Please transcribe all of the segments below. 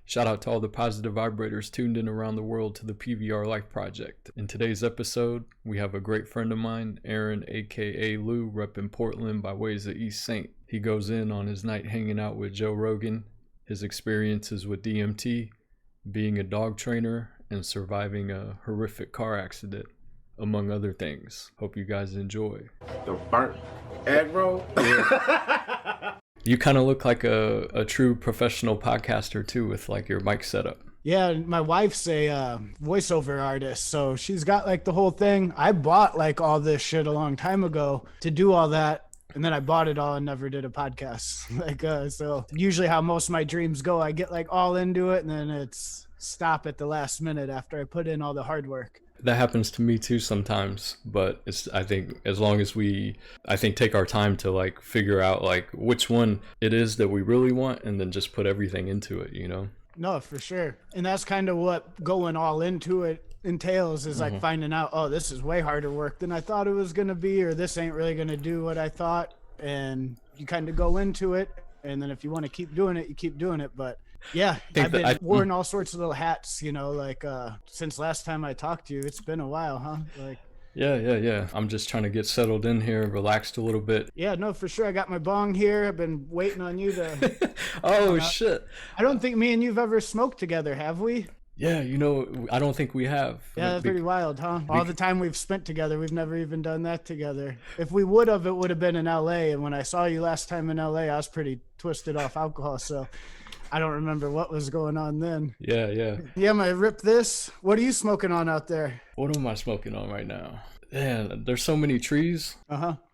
Shout out to all the positive vibrators tuned in around the world to the P.V.R LYFE project. In today's episode, we have a great friend of mine, Aaron, aka Lou, repping Portland by ways of East St. He goes in on his night hanging out with Joe Rogan, his experiences with DMT, being a dog trainer, and surviving a horrific car accident, among other things. Hope you guys enjoy. The burnt egg roll? You kind of look like a true professional podcaster too, with like your mic setup. Yeah, my wife's a voiceover artist, so she's got like the whole thing. I bought like all this shit a long time ago to do all that, and then I bought it all and never did a podcast. So usually how most of my dreams go, I get like all into it and then it's stop at the last minute after I put in all the hard work. That happens to me too sometimes, but I think as long as we take our time to like figure out like which one it is that we really want and then just put everything into it, you know? No, for sure. And that's kind of what going all into it entails, is like finding out, oh, this is way harder work than I thought it was going to be, or this ain't really going to do what I thought. And you kind of go into it, and then if you want to keep doing it, you keep doing it. But yeah, I've been wearing all sorts of little hats, you know, like since last time I talked to you. It's been a while, huh? Like Yeah. I'm just trying to get settled in here, relaxed a little bit. Yeah, no, for sure. I got my bong here. I've been waiting on you to Oh shit. I don't think me and you've ever smoked together, have we? Yeah, you know, I don't think we have. Yeah, that's pretty wild, huh? All the time we've spent together, we've never even done that together. If we would have, it would have been in LA. And when I saw you last time in LA, I was pretty twisted off alcohol, so I don't remember what was going on then. Yeah. Yeah, I rip this. What are you smoking on out there? What am I smoking on right now? Man, there's so many trees.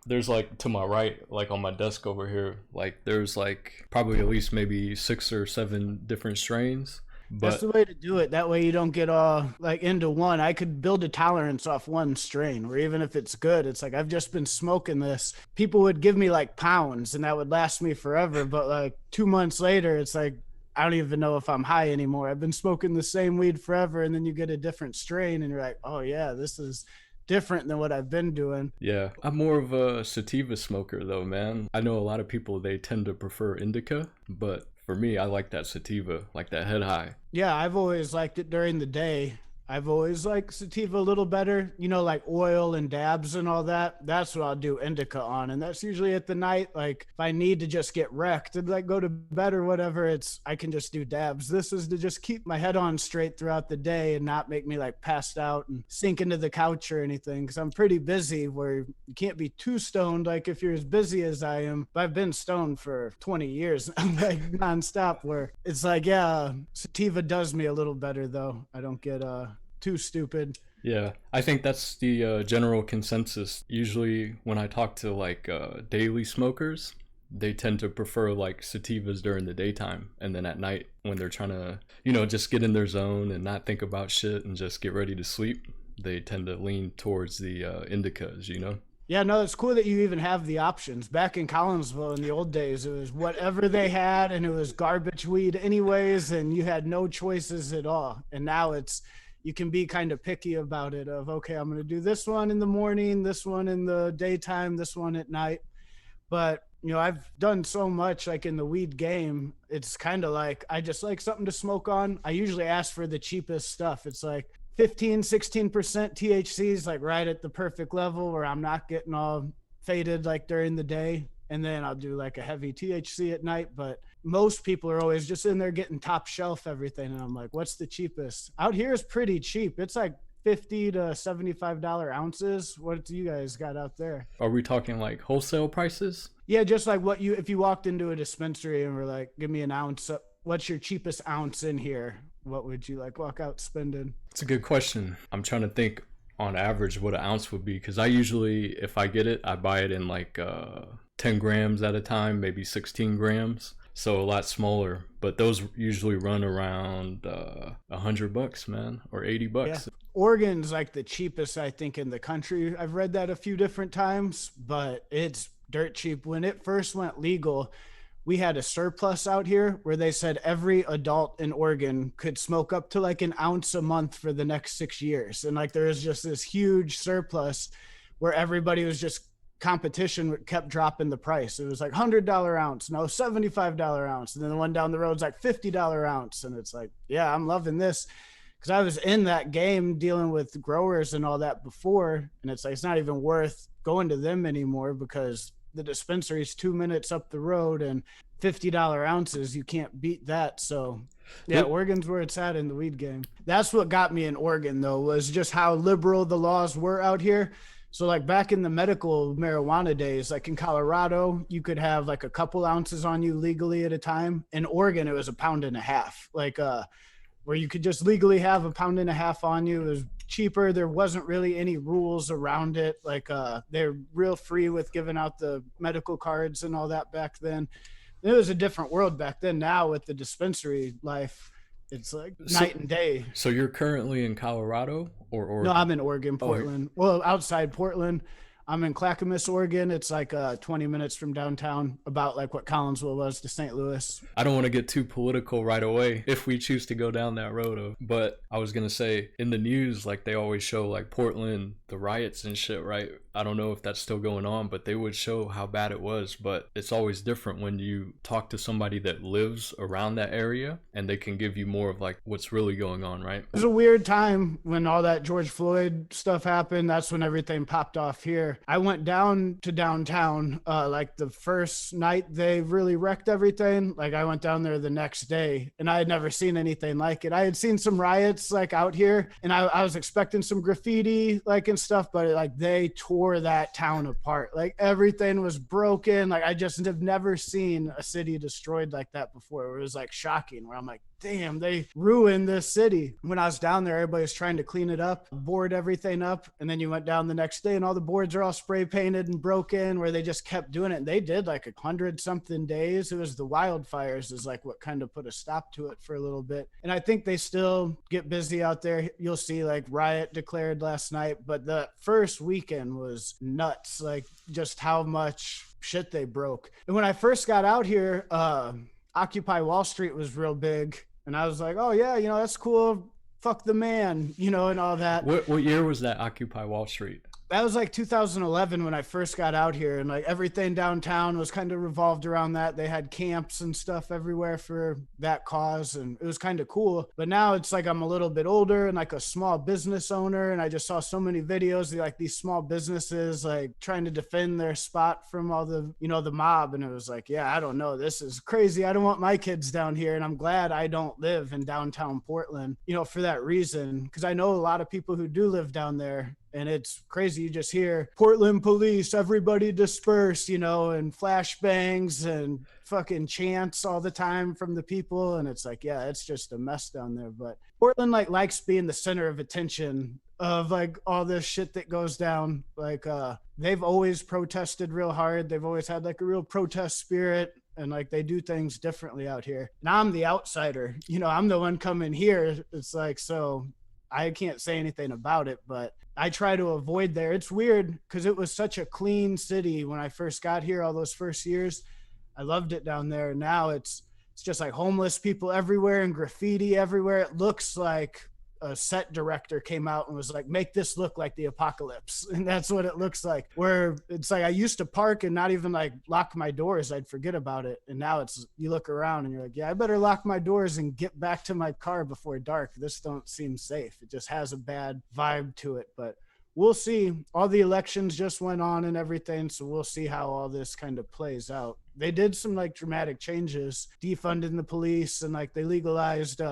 There's like to my right, like on my desk over here, like there's like probably at least maybe 6 or 7 different strains. But that's the way to do it. That way you don't get all like into one. I could build a tolerance off one strain, where even if it's good, it's like, I've just been smoking this. People would give me like pounds and that would last me forever. But like 2 months later, it's like, I don't even know if I'm high anymore. I've been smoking the same weed forever. And then you get a different strain and you're like, oh yeah, this is different than what I've been doing. Yeah, I'm more of a sativa smoker though, man. I know a lot of people, they tend to prefer indica, but for me, I like that sativa, like that head high. Yeah, I've always liked it during the day. I've always liked sativa a little better, you know, like oil and dabs and all that. That's what I'll do indica on. And that's usually at the night. Like if I need to just get wrecked and like go to bed or whatever, I can just do dabs. This is to just keep my head on straight throughout the day and not make me like passed out and sink into the couch or anything. Cause I'm pretty busy, where you can't be too stoned. Like if you're as busy as I am, but I've been stoned for 20 years, like nonstop, where it's like, yeah, sativa does me a little better though. I don't get, too stupid. Yeah, I think that's the general consensus. Usually when I talk to like daily smokers, they tend to prefer like sativas during the daytime, and then at night when they're trying to, you know, just get in their zone and not think about shit and just get ready to sleep, they tend to lean towards the indicas, you know? Yeah, no, it's cool that you even have the options. Back in Collinsville in the old days, it was whatever they had, and it was garbage weed anyways, and you had no choices at all. And now you can be kind of picky about it, of, okay, I'm going to do this one in the morning, this one in the daytime, this one at night. But, you know, I've done so much like in the weed game. It's kind of like, I just like something to smoke on. I usually ask for the cheapest stuff. It's like 15-16% THC is like right at the perfect level where I'm not getting all faded like during the day. And then I'll do like a heavy THC at night. But most people are always just in there getting top shelf everything. And I'm like, what's the cheapest? Out here is pretty cheap. It's like $50 to $75 ounces. What do you guys got out there? Are we talking like wholesale prices? Yeah, just like if you walked into a dispensary and were like, give me an ounce, what's your cheapest ounce in here? What would you like walk out spending? It's a good question. I'm trying to think on average what an ounce would be, because I usually, if I get it, I buy it in like 10 grams at a time, maybe 16 grams. So a lot smaller, but those usually run around $100, man, or $80. Yeah. Oregon's like the cheapest, I think, in the country. I've read that a few different times, but it's dirt cheap. When it first went legal, we had a surplus out here where they said every adult in Oregon could smoke up to like an ounce a month for the next 6 years. And like there was just this huge surplus where everybody was just competition kept dropping the price. It was like $100 ounce, no $75 ounce. And then the one down the road's like $50 ounce. And it's like, yeah, I'm loving this. Cause I was in that game dealing with growers and all that before. And it's like, it's not even worth going to them anymore because the dispensary is 2 minutes up the road and $50 ounces. You can't beat that. So yeah, Oregon's where it's at in the weed game. That's what got me in Oregon though, was just how liberal the laws were out here. So like back in the medical marijuana days, like in Colorado, you could have like a couple ounces on you legally at a time. In Oregon, it was 1.5 pounds, like where you could just legally have 1.5 pounds on you. It was cheaper. There wasn't really any rules around it. Like they're real free with giving out the medical cards and all that back then. It was a different world back then. Now with the dispensary life, it's like night and day. So you're currently in Colorado or Oregon? No, I'm in Oregon, Portland. Well, outside Portland. I'm in Clackamas, Oregon. It's like 20 minutes from downtown, about like what Collinsville was to St. Louis. I don't want to get too political right away if we choose to go down that road, but I was going to say in the news, like they always show like Portland, the riots and shit, right? I don't know if that's still going on, but they would show how bad it was. But it's always different when you talk to somebody that lives around that area and they can give you more of like what's really going on, right? It was a weird time when all that George Floyd stuff happened. That's when everything popped off here. I went down to downtown like the first night they really wrecked everything. Like I went down there the next day and I had never seen anything like it. I had seen some riots like out here and I was expecting some graffiti like and stuff, but like they tore that town apart. Like everything was broken. Like I just have never seen a city destroyed like that before. It was like shocking where I'm like, damn, they ruined this city. When I was down there, everybody was trying to clean it up, board everything up. And then you went down the next day and all the boards are all spray painted and broken where they just kept doing it. And they did like 100 something days. It was the wildfires is like what kind of put a stop to it for a little bit. And I think they still get busy out there. You'll see like riot declared last night, but the first weekend was nuts. Like just how much shit they broke. And when I first got out here, Occupy Wall Street was real big. And I was like, oh, yeah, you know, that's cool. Fuck the man, you know, and all that. What year was that Occupy Wall Street? That was like 2011 when I first got out here, and like everything downtown was kind of revolved around that. They had camps and stuff everywhere for that cause, and it was kind of cool. But now it's like I'm a little bit older and like a small business owner, and I just saw so many videos of like these small businesses like trying to defend their spot from all the, you know, the mob. And it was like, yeah, I don't know. This is crazy. I don't want my kids down here, and I'm glad I don't live in downtown Portland, you know, for that reason, because I know a lot of people who do live down there. And it's crazy. You just hear Portland police, everybody disperse, you know, and flashbangs and fucking chants all the time from the people. And it's like, yeah, it's just a mess down there. But Portland like likes being the center of attention of like all this shit that goes down. Like they've always protested real hard. They've always had like a real protest spirit. And like they do things differently out here. Now I'm the outsider. You know, I'm the one coming here. It's like, so I can't say anything about it, but I try to avoid there. It's weird because it was such a clean city when I first got here, all those first years. I loved it down there. Now it's just like homeless people everywhere and graffiti everywhere. It looks like a set director came out and was like, make this look like the apocalypse. And that's what it looks like, where it's like I used to park and not even like lock my doors. I'd forget about it. And now it's, you look around and you're like, yeah, I better lock my doors and get back to my car before dark. This don't seem safe. It just has a bad vibe to it. But we'll see. All the elections just went on and everything. So we'll see how all this kind of plays out. They did some like dramatic changes, defunding the police, and like they legalized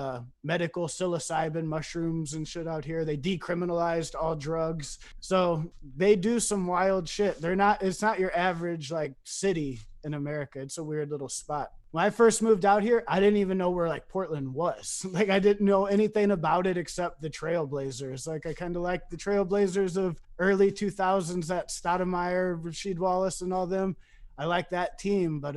medical psilocybin mushrooms and shit out here. They decriminalized all drugs. So they do some wild shit. It's not your average like city in America. It's a weird little spot. When I first moved out here, I didn't even know where like Portland was. Like I didn't know anything about it except the Trailblazers. Like I kind of like the Trailblazers of early 2000s, that Stoudemire, Rasheed Wallace and all them. I like that team, but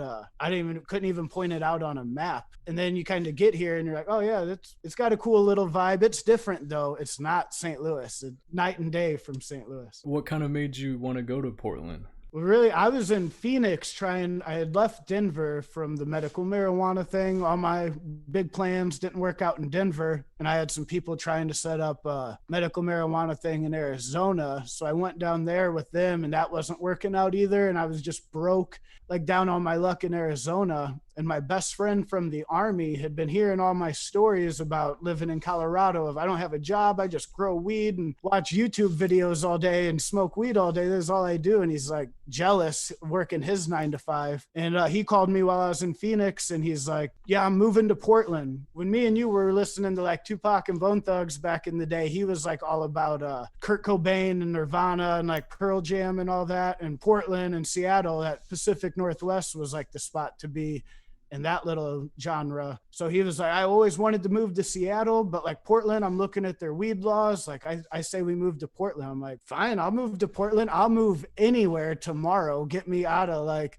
couldn't even point it out on a map. And then you kind of get here and you're like, oh yeah, it's got a cool little vibe. It's different though. It's not St. Louis. It's night and day from St. Louis. What kind of made you want to go to Portland? Well, really, I was in Phoenix I had left Denver from the medical marijuana thing. All my big plans didn't work out in Denver. And I had some people trying to set up a medical marijuana thing in Arizona. So I went down there with them and that wasn't working out either. And I was just broke, like down on my luck in Arizona. And my best friend from the army had been hearing all my stories about living in Colorado. If I don't have a job, I just grow weed and watch YouTube videos all day and smoke weed all day. That's all I do. And he's like jealous working his 9 to 5. And he called me while I was in Phoenix and he's like, yeah, I'm moving to Portland. When me and you were listening to like Tupac and Bone Thugs back in the day, he was like all about Kurt Cobain and Nirvana and like Pearl Jam and all that. And Portland and Seattle, that Pacific Northwest was like the spot to be in that little genre. So he was like, I always wanted to move to Seattle, but like Portland, I'm looking at their weed laws. Like I say we move to Portland. I'm like, fine, I'll move to Portland. I'll move anywhere tomorrow. Get me out of like,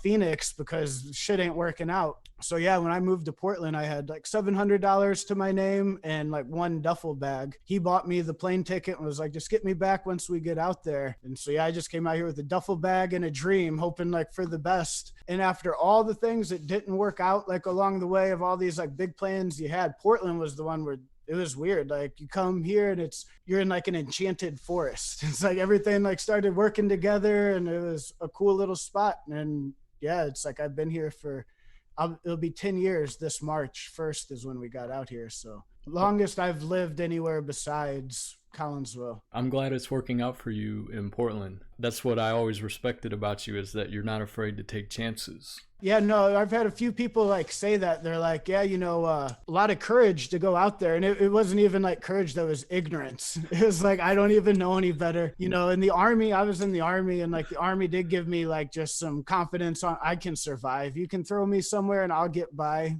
Phoenix because shit ain't working out. So yeah, when I moved to Portland, I had like $700 to my name and like one duffel bag. He bought me the plane ticket and was like, just get me back once we get out there. And so yeah, I just came out here with a duffel bag and a dream, hoping like for the best. And after all the things that didn't work out, like along the way of all these like big plans you had, Portland was the one where it was weird. Like you come here and you're in like an enchanted forest. It's like everything like started working together and it was a cool little spot. And yeah, it's like I've been here for it'll be 10 years this March 1st is when we got out here. So longest I've lived anywhere besides Collinsville. I'm glad it's working out for you in Portland. That's what I always respected about you, is that you're not afraid to take chances. Yeah, no, I've had a few people like say that. They're like, yeah, a lot of courage to go out there. And it wasn't even like courage, that was ignorance. It was like, I don't even know any better. In the army, I was in the army and like the army did give me like just some confidence on I can survive. You can throw me somewhere and I'll get by.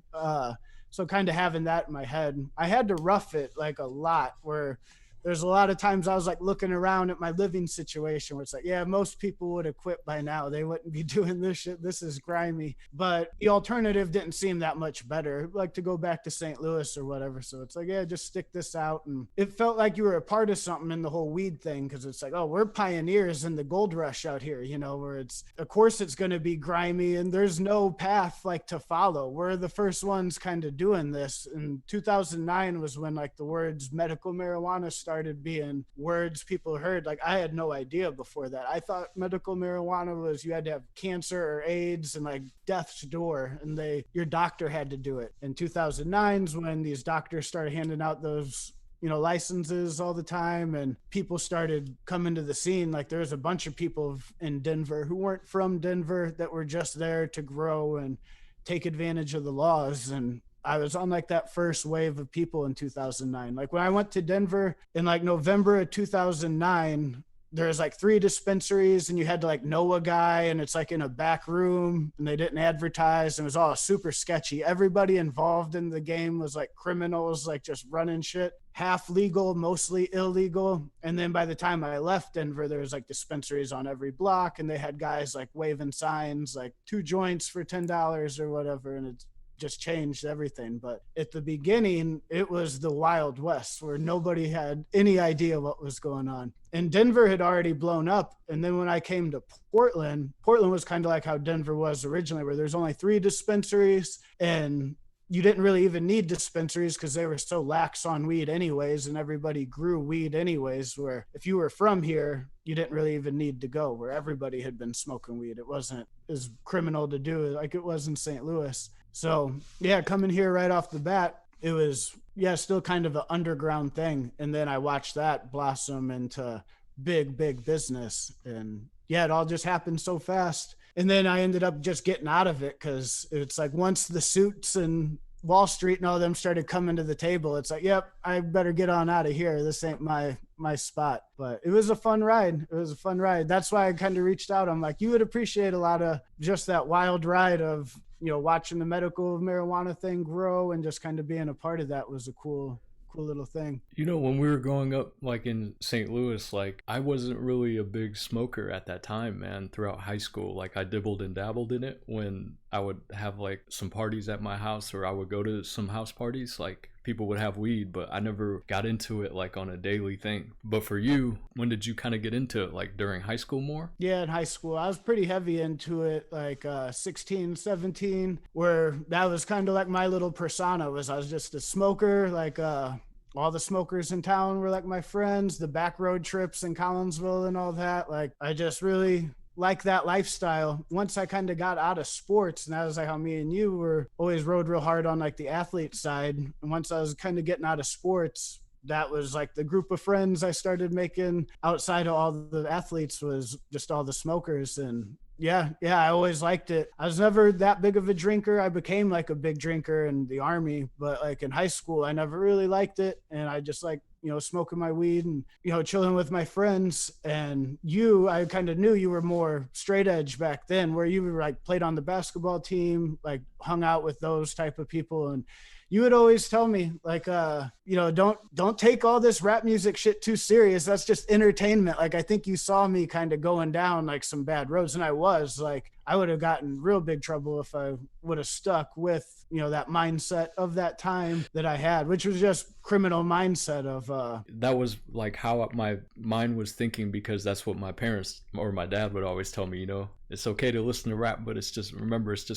So kind of having that in my head, I had to rough it like a lot where there's a lot of times I was like looking around at my living situation where it's like, yeah, most people would have quit by now. They wouldn't be doing this shit. This is grimy. But the alternative didn't seem that much better, like to go back to St. Louis or whatever. So it's like, yeah, just stick this out. And it felt like you were a part of something in the whole weed thing, because it's like, oh, we're pioneers in the gold rush out here, where of course it's going to be grimy and there's no path like to follow. We're the first ones kind of doing this. And 2009 was when like the words medical marijuana started being words people heard. Like I had no idea before that. I thought medical marijuana was you had to have cancer or AIDS and like death's door and your doctor had to do it. In 2009 is when these doctors started handing out those licenses all the time and people started coming to the scene. Like there was a bunch of people in Denver who weren't from Denver that were just there to grow and take advantage of the laws. And I was on like that first wave of people in 2009. Like when I went to Denver in like November of 2009, there's like 3 dispensaries and you had to like know a guy and it's like in a back room and they didn't advertise and it was all super sketchy. Everybody involved in the game was like criminals, like just running shit, half legal, mostly illegal. And then by the time I left Denver, there was like dispensaries on every block and they had guys like waving signs, like 2 joints for $10 or whatever. And it's just changed everything. But at the beginning, it was the Wild West where nobody had any idea what was going on. And Denver had already blown up. And then when I came to Portland was kind of like how Denver was originally, where there's only 3 dispensaries and you didn't really even need dispensaries because they were so lax on weed anyways, and everybody grew weed anyways, where if you were from here, you didn't really even need to go, where everybody had been smoking weed. It wasn't as criminal to do like it was in St. Louis. So yeah, coming here right off the bat, it was, still kind of an underground thing. And then I watched that blossom into big business. And yeah, it all just happened so fast. And then I ended up just getting out of it because it's like once the suits and Wall Street and all them started coming to the table, it's like, yep, I better get on out of here. This ain't my spot. But it was a fun ride. That's why I kind of reached out. I'm like, you would appreciate a lot of just that wild ride of, watching the medical marijuana thing grow and just kind of being a part of that was a cool little thing. When we were growing up, like in St. Louis, like I wasn't really a big smoker at that time, man. Throughout high school, like I dibbled and dabbled in it when I would have like some parties at my house, or I would go to some house parties, like people would have weed, but I never got into it like on a daily thing. But for you, when did you kind of get into it? Like during high school more? Yeah, in high school, I was pretty heavy into it, like 16, 17, where that was kind of like my little persona was I was just a smoker, like all the smokers in town were like my friends, the back road trips in Collinsville and all that. Like I just really like that lifestyle. Once I kind of got out of sports, and that was like how me and you were always rode real hard on like the athlete side. And once I was kind of getting out of sports, that was like the group of friends I started making outside of all the athletes was just all the smokers. And yeah, I always liked it. I was never that big of a drinker. I became like a big drinker in the Army, but like in high school, I never really liked it. And I just like, smoking my weed and, chilling with my friends. And I kind of knew you were more straight edge back then, where you were like played on the basketball team, like hung out with those type of people. And you would always tell me like, don't take all this rap music shit too serious. That's just entertainment. Like, I think you saw me kind of going down like some bad roads. And I was like, I would have gotten real big trouble if I would have stuck with, that mindset of that time that I had, which was just criminal mindset of, that was like how my mind was thinking, because that's what my parents or my dad would always tell me, it's okay to listen to rap, but it's just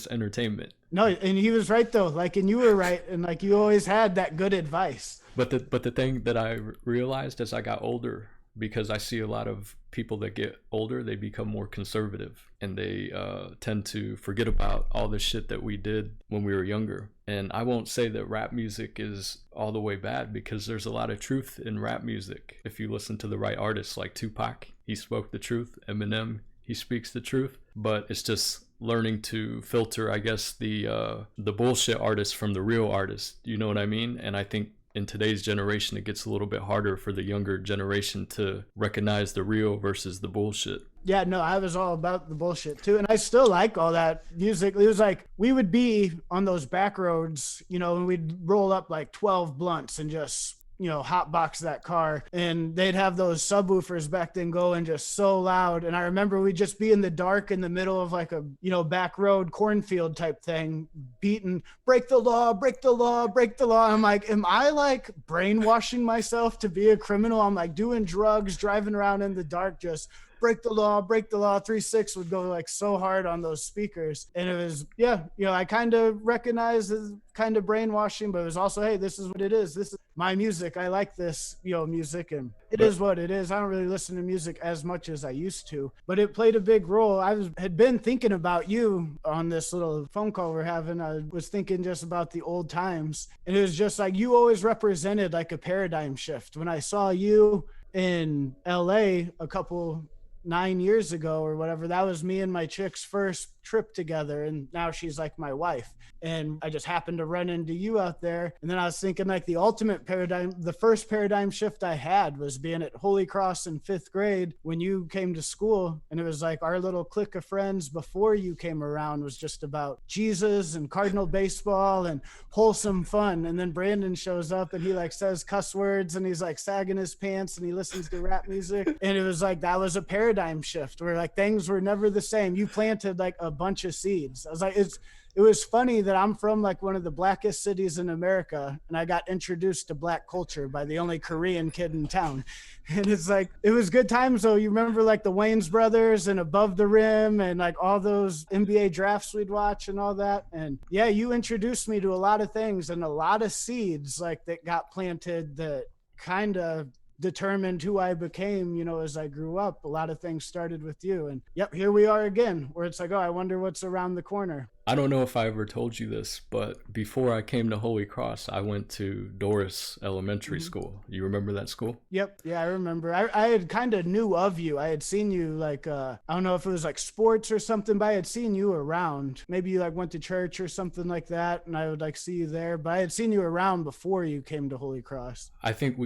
entertainment. No, and he was right though. Like, and you were right. And like, you always had that good advice. But the thing that I realized as I got older, because I see a lot of people that get older, they become more conservative, and they tend to forget about all the shit that we did when we were younger. And I won't say that rap music is all the way bad, because there's a lot of truth in rap music. If you listen to the right artists, like Tupac, he spoke the truth. Eminem, he speaks the truth. But it's just learning to filter, I guess, the bullshit artists from the real artists. You know what I mean? And I think in today's generation, it gets a little bit harder for the younger generation to recognize the real versus the bullshit. Yeah, no, I was all about the bullshit too. And I still like all that music. It was like, we would be on those back roads, and we'd roll up like 12 blunts and just, hotbox that car, and they'd have those subwoofers back then going just so loud. And I remember we'd just be in the dark in the middle of like a, back road cornfield type thing, beating, break the law, break the law, break the law. I'm like, am I like brainwashing myself to be a criminal? I'm like doing drugs, driving around in the dark, just break the law, break the law. 3-6 would go like so hard on those speakers. And it was, I kind of recognized as kind of brainwashing, but it was also, hey, this is what it is. This is my music. I like this, music, and it is what it is. I don't really listen to music as much as I used to, but it played a big role. Had been thinking about you on this little phone call we're having. I was thinking just about the old times, and it was just like, you always represented like a paradigm shift. When I saw you in LA a couple 9 years ago or whatever, that was me and my chick's first trip together, and now she's like my wife. And I just happened to run into you out there. And then I was thinking like the ultimate paradigm, the first paradigm shift I had was being at Holy Cross in 5th grade when you came to school. And it was like our little clique of friends before you came around was just about Jesus and Cardinal baseball and wholesome fun. And then Brandon shows up and he like says cuss words and he's like sagging his pants and he listens to rap music. And it was like, that was a paradigm shift where like things were never the same. You planted like a bunch of seeds. I was like, it was funny that I'm from like one of the blackest cities in America, and I got introduced to black culture by the only Korean kid in town. And it's like, it was good times though. You remember like the Wayans brothers and Above the Rim and like all those NBA drafts we'd watch and all that. And yeah, you introduced me to a lot of things and a lot of seeds like that got planted that kind of determined who I became, as I grew up. A lot of things started with you, and yep, here we are again, where it's like, oh, I wonder what's around the corner. I don't know if I ever told you this, but before I came to Holy Cross, I went to Doris Elementary School. You remember that school? Yep. Yeah, I remember. I had kind of knew of you. I had seen you like, I don't know if it was like sports or something, but I had seen you around. Maybe you like went to church or something like that, and I would like see you there. But I had seen you around before you came to Holy Cross. I think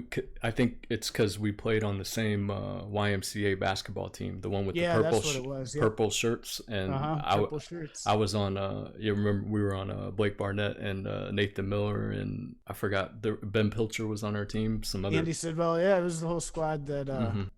it's because we played on the same YMCA basketball team, the one with the purple shirts, and purple shirts. I was on you remember we were on Blake Barnett and Nathan Miller, and I forgot Ben Pilcher was on our team. Some other Andy Sidwell, yeah, it was the whole squad that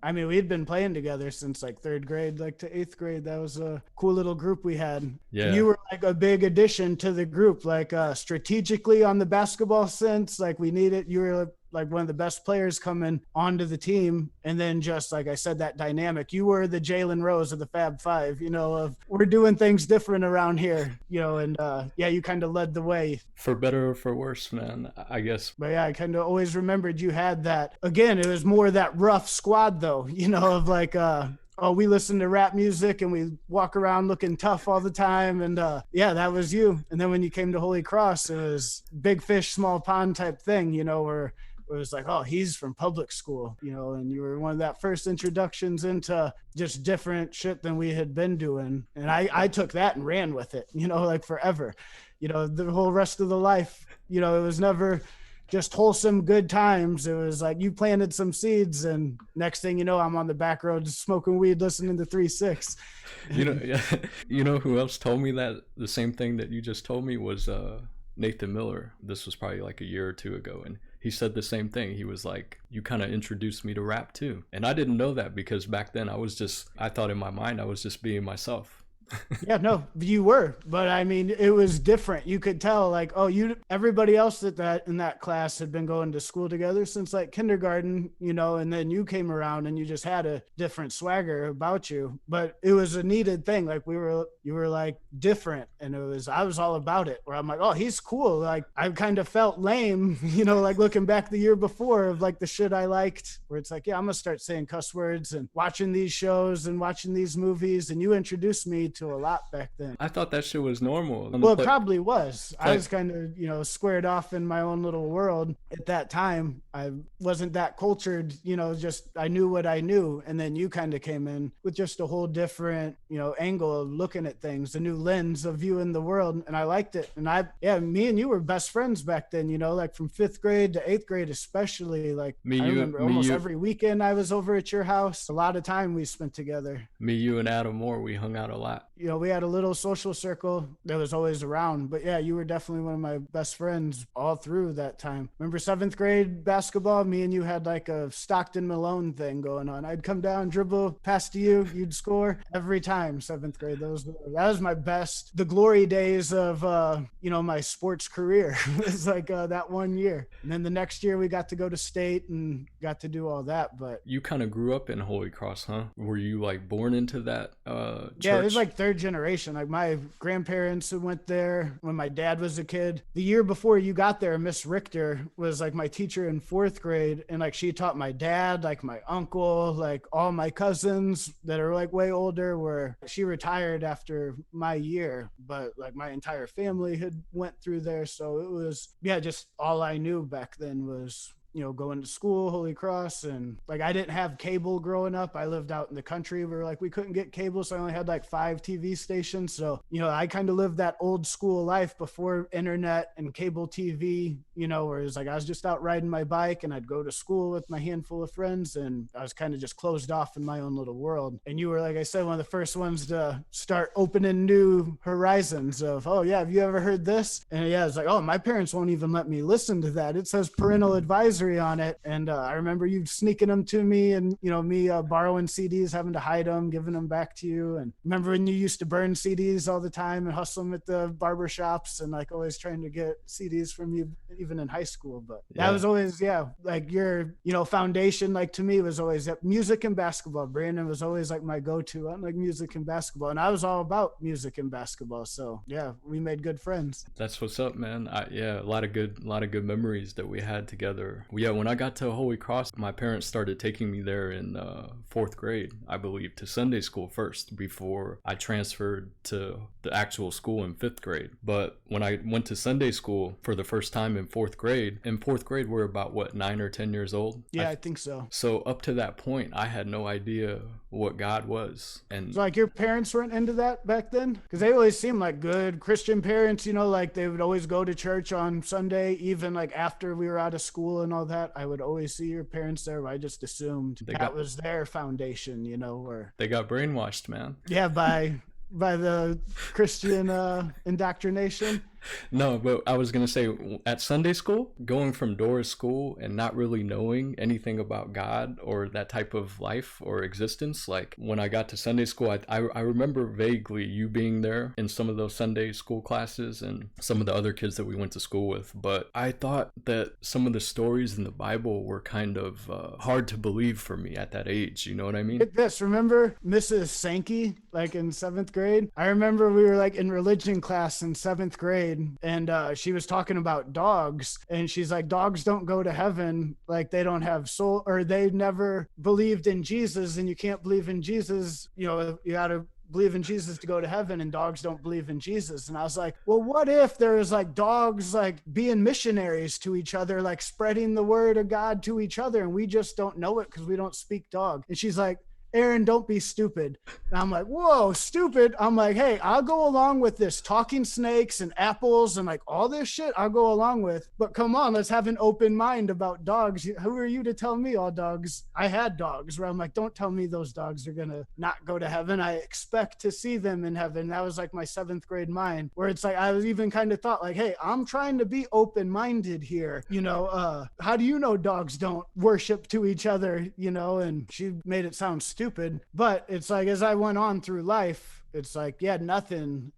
I mean, we had been playing together since like 3rd grade, like to 8th grade. That was a cool little group we had. Yeah. And you were like a big addition to the group, like strategically on the basketball sense, like we needed. You were like one of the best players coming onto the team. And then just like I said, that dynamic, you were the Jalen Rose of the Fab Five, you know, of we're doing things different around here, you know, and yeah, you kind of led the way. For better or for worse, man, I guess. But yeah, I kind of always remembered you had that. Again, it was more that rough squad though, you know, of like, oh, we listen to rap music and we walk around looking tough all the time. And yeah, that was you. And then when you came to Holy Cross, it was big fish, small pond type thing, you know, where it was like, oh, he's from public school, you know, and you were one of that first introductions into just different shit than we had been doing. And I took that and ran with it, you know, like forever, you know, the whole rest of the life, you know, it was never just wholesome good times. It was like you planted some seeds and next thing you know, I'm on the back road smoking weed, listening to 3-6. You know, you know who else told me that the same thing that you just told me was Nathan Miller. This was probably like a year or two ago, and he said the same thing. He was like, you kind of introduced me to rap too. And I didn't know that because back then I thought in my mind I was just being myself. Yeah, no, you were, but I mean, it was different. You could tell like, oh, everybody else in that class had been going to school together since like kindergarten, you know, and then you came around and you just had a different swagger about you, but it was a needed thing. Like you were like different, and I was all about it, where I'm like, oh, he's cool. Like I kind of felt lame, you know, like looking back the year before of like the shit I liked, where it's like, yeah, I'm gonna start saying cuss words and watching these shows and watching these movies, and you introduced me to a lot back then. I thought that shit was normal. Well, it probably was. I was kind of, you know, squared off in my own little world at that time. I wasn't that cultured, you know, just I knew what I knew. And then you kind of came in with just a whole different, you know, angle of looking at things, a new lens of viewing the world. And I liked it. And me and you were best friends back then, you know, like from 5th grade to 8th grade, especially. Like I remember almost every weekend I was over at your house. A lot of time we spent together. Me, you, and Adam Moore, we hung out a lot. You know, we had a little social circle that was always around. But yeah, you were definitely one of my best friends all through that time. Remember 7th grade basketball? Me and you had like a Stockton Malone thing going on. I'd come down, dribble, pass to you, you'd score every time. 7th grade. That was my best. The glory days of you know, my sports career. It was like that one year. And then the next year we got to go to state and got to do all that. But you kind of grew up in Holy Cross, huh? Were you like born into that church? Yeah, it was like 3rd generation. Like my grandparents went there when my dad was a kid. The year before you got there, Miss Richter was like my teacher in 4th grade, and like she taught my dad, like my uncle, like all my cousins that are like way older. Where she retired after my year, but like my entire family had went through there. So it was, yeah, just all I knew back then was, you know, going to school, Holy Cross. And like, I didn't have cable growing up. I lived out in the country where like we couldn't get cable. So I only had like 5 TV stations. So, you know, I kind of lived that old school life before internet and cable TV, you know, where it was like, I was just out riding my bike and I'd go to school with my handful of friends, and I was kind of just closed off in my own little world. And you were, like I said, one of the first ones to start opening new horizons of, oh yeah, have you ever heard this? And yeah, it's like, oh, my parents won't even let me listen to that. It says parental advisory on it. And I remember you sneaking them to me, and you know, me borrowing CDs, having to hide them, giving them back to you. And remember when you used to burn CDs all the time and hustle them at the barber shops, and like always trying to get CDs from you even in high school. But that was always, yeah, like your, you know, foundation, like to me was always music and basketball. Brandon was always like my go-to on like music and basketball, and I was all about music and basketball. So yeah, we made good friends. That's what's up, man. A lot of good memories that we had together. Yeah, when I got to Holy Cross, my parents started taking me there in 4th grade, I believe, to Sunday school first before I transferred to the actual school in 5th grade. But when I went to Sunday school for the first time in 4th grade, we're about, what, 9 or 10 years old? Yeah, I think so. So up to that point, I had no idea what God was. And so like your parents weren't into that back then? Because they always seemed like good Christian parents, you know, like they would always go to church on Sunday, even like after we were out of school and all that. I would always see your parents there. I just assumed that was their foundation, you know, or they got brainwashed, man. Yeah, by by the Christian indoctrination. No, but I was gonna say at Sunday school, going from door to school and not really knowing anything about God or that type of life or existence. Like when I got to Sunday school, I remember vaguely you being there in some of those Sunday school classes and some of the other kids that we went to school with. But I thought that some of the stories in the Bible were kind of hard to believe for me at that age. You know what I mean? Get this, remember Mrs. Sankey, like in 7th grade? I remember we were like in religion class in 7th grade, and she was talking about dogs, and she's like, dogs don't go to heaven, like they don't have soul, or they never believed in Jesus, and you can't believe in Jesus, you know, you gotta believe in Jesus to go to heaven, and dogs don't believe in Jesus. And I was like, well, what if there was like dogs like being missionaries to each other, like spreading the word of God to each other, and we just don't know it because we don't speak dog? And she's like, Aaron, don't be stupid. And I'm like, whoa, stupid. I'm like, hey, I'll go along with this talking snakes and apples and like all this shit I'll go along with. But come on, let's have an open mind about dogs. Who are you to tell me all dogs? I had dogs where I'm like, don't tell me those dogs are going to not go to heaven. I expect to see them in heaven. That was like my 7th grade mind, where it's like, I was even kind of thought like, hey, I'm trying to be open-minded here. You know, how do you know dogs don't worship to each other, you know? And she made it sound stupid. But it's like, as I went on through life, it's like, yeah, nothing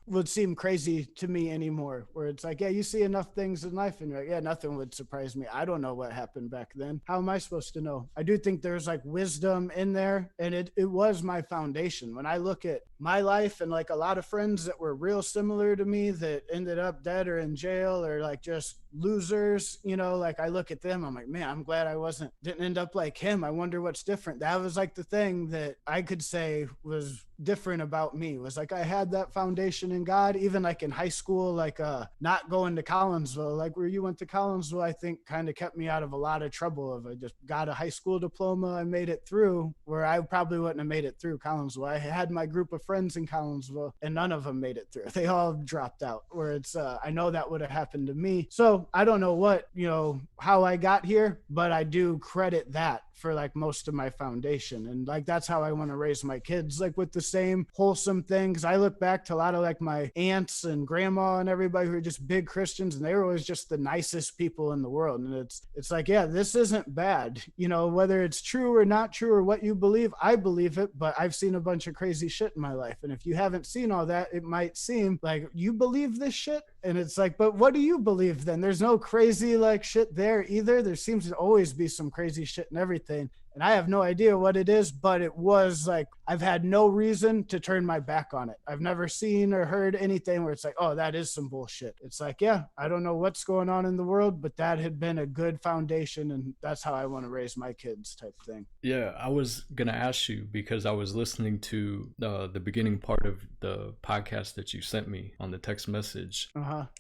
would seem crazy to me anymore, where it's like, yeah, you see enough things in life and you're like, yeah, nothing would surprise me. I don't know what happened back then. How am I supposed to know? I do think there's like wisdom in there, and it was my foundation. When I look at my life and like a lot of friends that were real similar to me that ended up dead or in jail or like just losers, you know, like I look at them, I'm like, man, I'm glad I didn't end up like him. I wonder what's different. That was like the thing that I could say was different about me, was like I had that foundation in God. Even like in high school, like not going to Collinsville, like where you went to Collinsville, I think kind of kept me out of a lot of trouble. I just got a high school diploma, I made it through, where I probably wouldn't have made it through Collinsville. I had my group of friends in Collinsville and none of them made it through. They all dropped out, where it's I know that would have happened to me. So I don't know what, you know, how I got here, but I do credit that for like most of my foundation. And like, that's how I want to raise my kids, like with the same wholesome things. I look back to a lot of like my aunts and grandma and everybody who are just big Christians, and they were always just the nicest people in the world. And it's like, yeah, this isn't bad, you know, whether it's true or not true or what you believe, I believe it, but I've seen a bunch of crazy shit in my life. And if you haven't seen all that, it might seem like you believe this shit. And it's like, but what do you believe then? There's no crazy like shit there either. There seems to always be some crazy shit and everything. And I have no idea what it is, but it was like, I've had no reason to turn my back on it. I've never seen or heard anything where it's like, oh, that is some bullshit. It's like, yeah, I don't know what's going on in the world, but that had been a good foundation, and that's how I want to raise my kids type thing. Yeah, I was going to ask you because I was listening to the beginning part of the podcast that you sent me on the text message.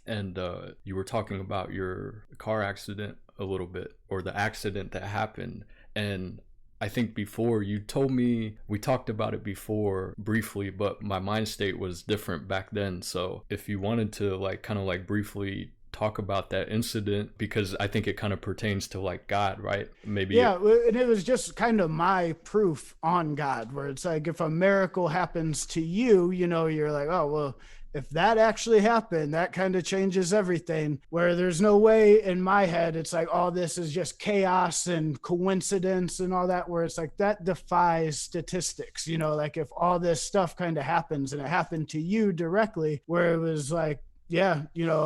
And you were talking about your car accident a little bit, or the accident that happened. And I think before you told me, we talked about it before briefly, but my mind state was different back then. So if you wanted to like kind of like briefly talk about that incident, because I think it kind of pertains to like God, right? Maybe. Yeah, and it was just kind of my proof on God, where it's like, if a miracle happens to you, you know, you're like, oh, well, if that actually happened, that kind of changes everything, where there's no way in my head, it's like, oh, this is just chaos and coincidence and all that, where it's like, that defies statistics, you know, like if all this stuff kind of happens and it happened to you directly, where it was like, yeah, you know,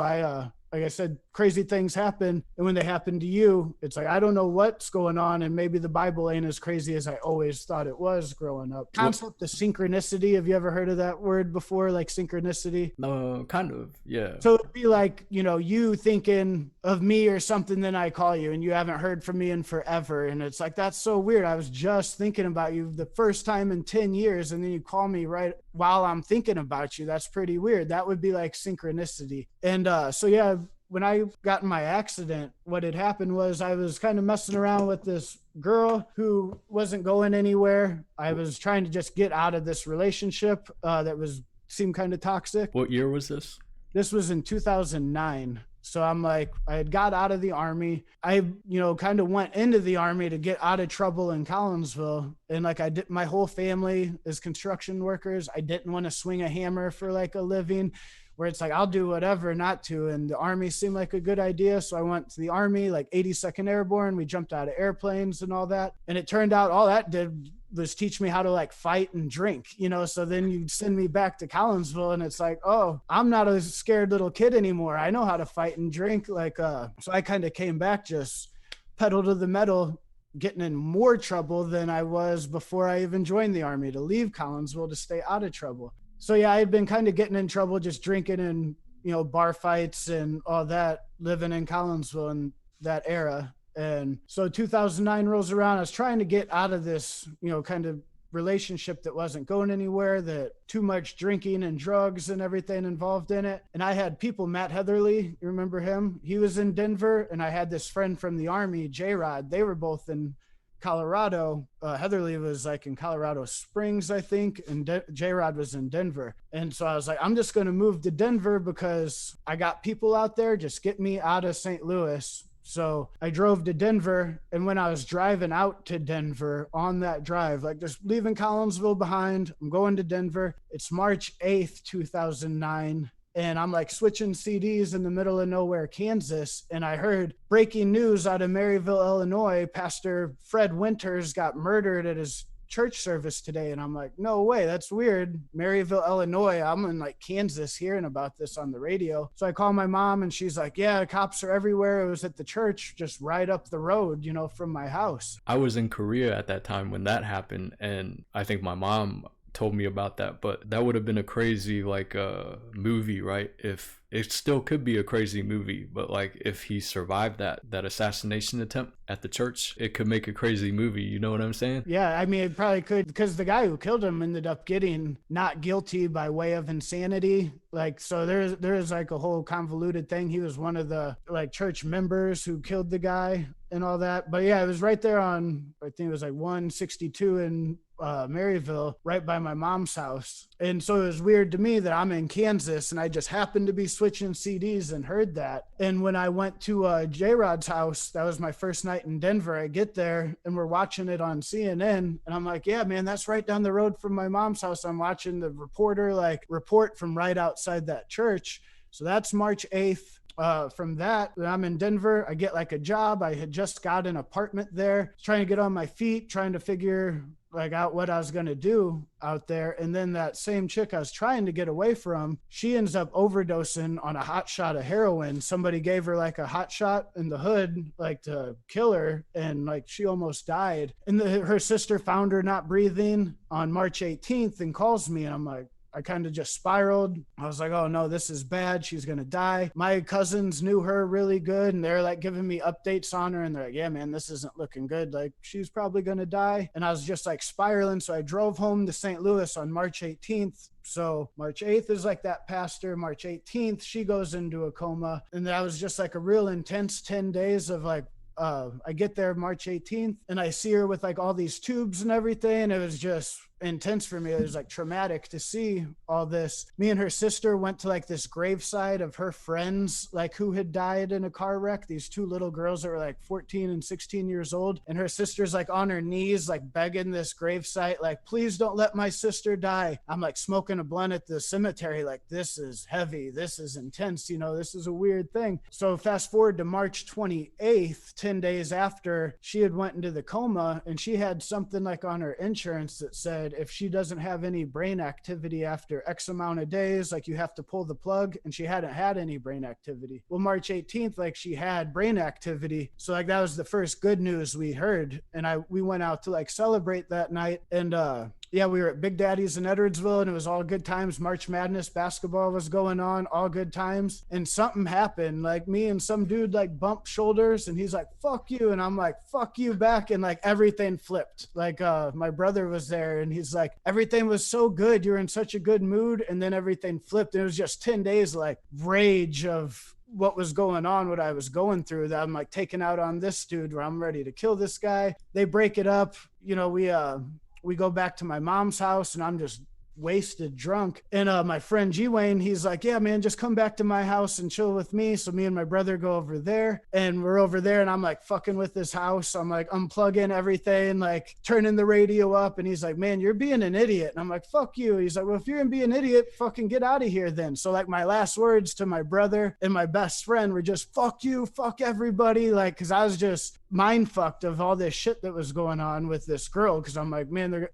like I said, crazy things happen. And when they happen to you, it's like, I don't know what's going on. And maybe the Bible ain't as crazy as I always thought it was growing up. Concept of synchronicity. Have you ever heard of that word before? Like synchronicity? Kind of, yeah. So it'd be like, you know, you thinking of me or something, then I call you and you haven't heard from me in forever. And it's like, that's so weird. I was just thinking about you the first time in 10 years. And then you call me right while I'm thinking about you. That's pretty weird. That would be like synchronicity. And so, yeah, when I got in my accident, what had happened was I was kind of messing around with this girl who wasn't going anywhere. I was trying to just get out of this relationship that seemed kind of toxic. What year was this? This was in 2009. So I'm like, I had got out of the Army. I, kind of went into the Army to get out of trouble in Collinsville. And like I did, my whole family is construction workers. I didn't want to swing a hammer for like a living, where it's like, I'll do whatever not to. And the Army seemed like a good idea. So I went to the Army, like 82nd Airborne. We jumped out of airplanes and all that. And it turned out all that did was teach me how to like fight and drink, so then you send me back to Collinsville and it's like, oh, I'm not a scared little kid anymore. I know how to fight and drink. So I kind of came back just pedal to the metal, getting in more trouble than I was before I even joined the Army, to leave Collinsville to stay out of trouble. So yeah, I had been kind of getting in trouble, just drinking and, bar fights and all that, living in Collinsville in that era. And so 2009 rolls around. I was trying to get out of this, kind of relationship that wasn't going anywhere, that too much drinking and drugs and everything involved in it. And I had people, Matt Heatherly, you remember him? He was in Denver. And I had this friend from the Army, J-Rod. They were both in Colorado. Heatherly was like in Colorado Springs, I think, and J-Rod was in Denver. And so I was like, I'm just going to move to Denver because I got people out there. Just get me out of St. Louis. So I drove to Denver, and when I was driving out to Denver on that drive, like just leaving Collinsville behind, I'm going to Denver. It's March 8th, 2009. And I'm like switching CDs in the middle of nowhere, Kansas. And I heard breaking news out of Maryville, Illinois. Pastor Fred Winters got murdered at his church service today. And I'm like, no way, that's weird. Maryville, Illinois. I'm in like Kansas hearing about this on the radio. So I call my mom and she's like, yeah, cops are everywhere. It was at the church just right up the road, from my house. I was in Korea at that time when that happened, and I think my mom told me about that, but that would have been a crazy movie, right? If it still could be a crazy movie, but like if he survived that assassination attempt at the church, it could make a crazy movie. You know what I'm saying? Yeah, I mean, it probably could, because the guy who killed him ended up getting not guilty by way of insanity. Like, so there's like a whole convoluted thing. He was one of the like church members who killed the guy and all that. But yeah, it was right there on, I think it was like 162 in Maryville, right by my mom's house. And so it was weird to me that I'm in Kansas and I just happened to be switching CDs and heard that. And when I went to J-Rod's house, that was my first night in Denver. I get there and we're watching it on CNN. And I'm like, yeah, man, that's right down the road from my mom's house. I'm watching the reporter report from right outside that church. So that's March 8th. From that, I'm in Denver. I get like a job. I had just got an apartment there, trying to get on my feet, trying to figure out what I was going to do out there. And then that same chick I was trying to get away from, she ends up overdosing on a hot shot of heroin. Somebody gave her like a hot shot in the hood, like to kill her. And like, she almost died. And her sister found her not breathing on March 18th and calls me. And I'm like, I kind of just spiraled. I was like, oh no, this is bad. She's going to die. My cousins knew her really good, and they're like giving me updates on her. And they're like, yeah, man, this isn't looking good. Like, she's probably going to die. And I was just like spiraling. So I drove home to St. Louis on March 18th. So March 8th is like that pastor. March 18th, she goes into a coma. And that was just like a real intense 10 days of like, I get there March 18th and I see her with like all these tubes and everything. It was just intense for me. It was like traumatic to see all this. Me and her sister went to like this graveside of her friends, like who had died in a car wreck. These two little girls that were like 14 and 16 years old. And her sister's like on her knees, like begging this gravesite, like, please don't let my sister die. I'm like smoking a blunt at the cemetery. Like, this is heavy. This is intense. This is a weird thing. So fast forward to March 28th, 10 days after she had went into the coma, and she had something like on her insurance that said, if she doesn't have any brain activity after X amount of days, like you have to pull the plug, and she hadn't had any brain activity. Well, March 18th, like she had brain activity. So like that was the first good news we heard. And we went out to like celebrate that night. And yeah, we were at Big Daddy's in Edwardsville, and it was all good times. March Madness basketball was going on, all good times. And something happened, like me and some dude like bumped shoulders, and he's like, fuck you. And I'm like, fuck you back. And like everything flipped. Like my brother was there, and he's like, everything was so good. You were in such a good mood. And then everything flipped. And it was just 10 days like rage of what was going on, what I was going through, that I'm like taking out on this dude where I'm ready to kill this guy. They break it up. We go back to my mom's house, and I'm just wasted drunk. And my friend G Wayne, he's like, yeah, man, just come back to my house and chill with me. So me and my brother go over there, and we're over there, and I'm like fucking with this house. I'm like unplugging everything, like turning the radio up. And he's like, man, you're being an idiot. And I'm like, fuck you. He's like, well, if you're gonna be an idiot, fucking get out of here then. So like my last words to my brother and my best friend were just fuck you, fuck everybody. Like, cause I was just mind fucked of all this shit that was going on with this girl. Cause I'm like, man,